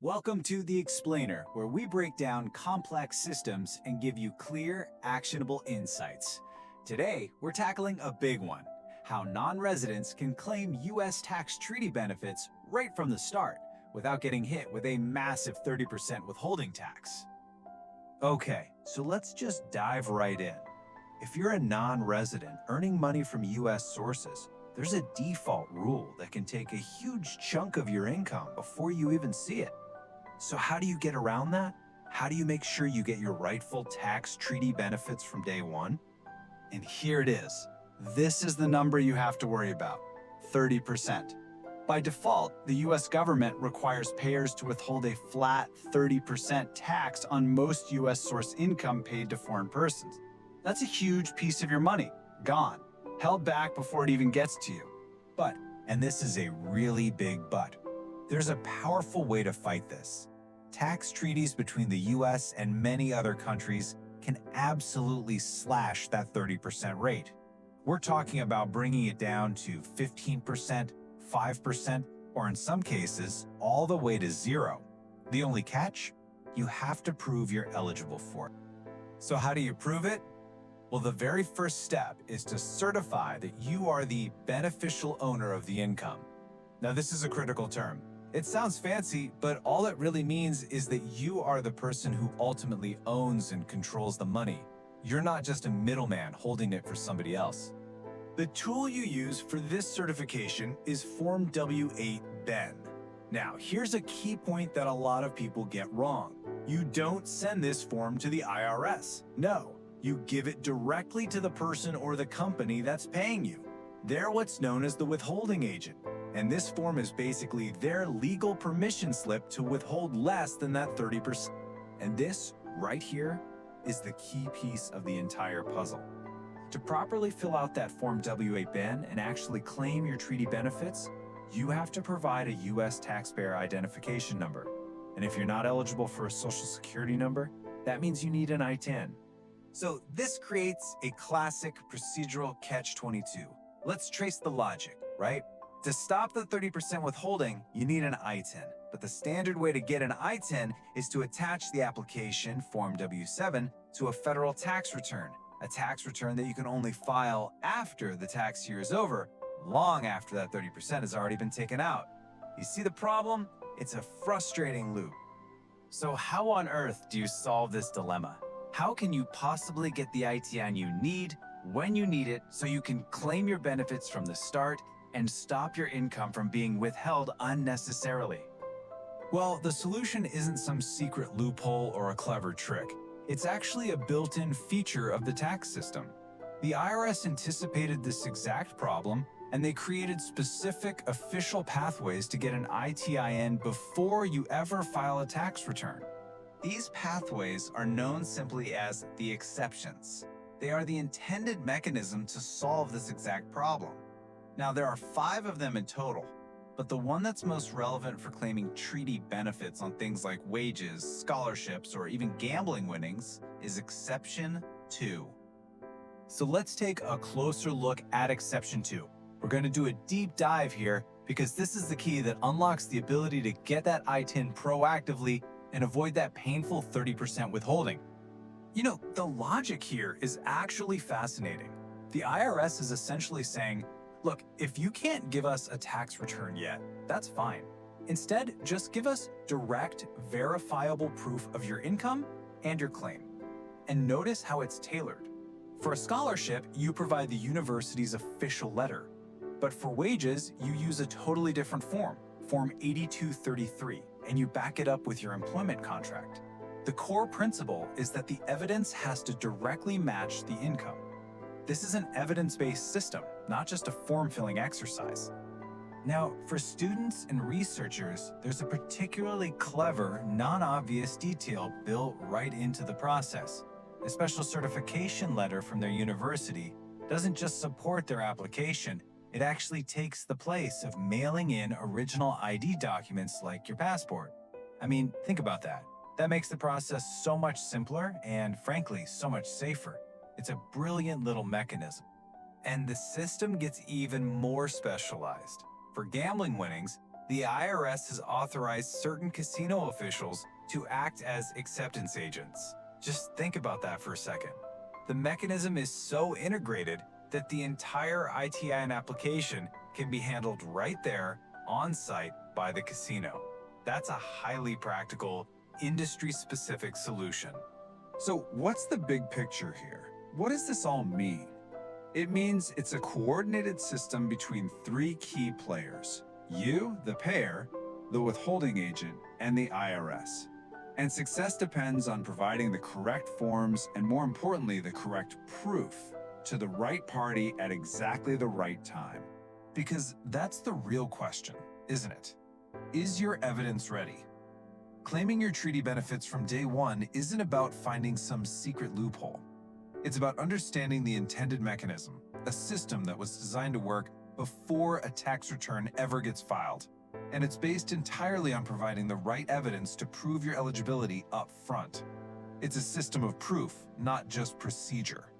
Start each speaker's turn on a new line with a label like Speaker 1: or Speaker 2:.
Speaker 1: Welcome to The Explainer, where we break down complex systems and give you clear, actionable insights. Today, we're tackling a big one: how non-residents can claim U.S. tax treaty benefits right from the start without getting hit with a massive 30% withholding tax. Okay, so let's just dive right in. If you're a non-resident earning money from U.S. sources, there's a default rule that can take a huge chunk of your income before you even see it. So how do you get around that? How do you make sure you get your rightful tax treaty benefits from day one? And here it is. This is the number you have to worry about: 30%. By default, the US government requires payers to withhold a flat 30% tax on most US source income paid to foreign persons. That's a huge piece of your money, gone, held back before it even gets to you. But, and this is a really big but, there's a powerful way to fight this. Tax treaties between the US and many other countries can absolutely slash that 30% rate. We're talking about bringing it down to 15%, 5%, or in some cases, all the way to zero. The only catch? You have to prove you're eligible for it. So how do you prove it? Well, the very first step is to certify that you are the beneficial owner of the income. Now, this is a critical term. It sounds fancy, but all it really means is that you are the person who ultimately owns and controls the money. You're not just a middleman holding it for somebody else. The tool you use for this certification is Form W-8-BEN. Now, here's a key point that a lot of people get wrong. You don't send this form to the IRS. No, you give it directly to the person or the company that's paying you. They're what's known as the withholding agent. And this form is basically their legal permission slip to withhold less than that 30%. And this, right here, is the key piece of the entire puzzle. To properly fill out that Form W-8-BEN and actually claim your treaty benefits, you have to provide a U.S. Taxpayer Identification Number. And if you're not eligible for a Social Security number, that means you need an ITIN. So this creates a classic procedural catch-22. Let's trace the logic, right? To stop the 30% withholding, you need an ITIN. But the standard way to get an ITIN is to attach the application, Form W-7, to a federal tax return, a tax return that you can only file after the tax year is over, long after that 30% has already been taken out. You see the problem? It's a frustrating loop. So how on earth do you solve this dilemma? How can you possibly get the ITIN you need, when you need it, so you can claim your benefits from the start and stop your income from being withheld unnecessarily? Well, the solution isn't some secret loophole or a clever trick. It's actually a built-in feature of the tax system. The IRS anticipated this exact problem, and they created specific official pathways to get an ITIN before you ever file a tax return. These pathways are known simply as the exceptions. They are the intended mechanism to solve this exact problem. Now, there are 5 of them in total, but the one that's most relevant for claiming treaty benefits on things like wages, scholarships, or even gambling winnings is Exception 2. So let's take a closer look at Exception 2. We're going to do a deep dive here because this is the key that unlocks the ability to get that ITIN proactively and avoid that painful 30% withholding. You know, the logic here is actually fascinating. The IRS is essentially saying, look, if you can't give us a tax return yet, that's fine. Instead, just give us direct, verifiable proof of your income and your claim. And notice how it's tailored. For a scholarship, you provide the university's official letter. But for wages, you use a totally different form, Form 8233, and you back it up with your employment contract. The core principle is that the evidence has to directly match the income. This is an evidence-based system, not just a form-filling exercise. Now, for students and researchers, there's a particularly clever, non-obvious detail built right into the process. A special certification letter from their university doesn't just support their application, it actually takes the place of mailing in original ID documents like your passport. I mean, think about that. That makes the process so much simpler and, frankly, so much safer. It's a brilliant little mechanism. And the system gets even more specialized. For gambling winnings, The IRS has authorized certain casino officials to act as acceptance agents. Just think about that for a second. The mechanism is so integrated that the entire ITIN application can be handled right there, on-site, by the casino. That's a highly practical, industry-specific solution.
Speaker 2: So what's the big picture here? What does this all mean? It means it's a coordinated system between three key players: you, the payer, the withholding agent, and the IRS. And success depends on providing the correct forms and, more importantly, the correct proof to the right party at exactly the right time.
Speaker 3: Because that's the real question, isn't it? Is your evidence ready? Claiming your treaty benefits from day one isn't about finding some secret loophole. It's about understanding the intended mechanism, a system that was designed to work before a tax return ever gets filed. And it's based entirely on providing the right evidence to prove your eligibility up front. It's a system of proof, not just procedure.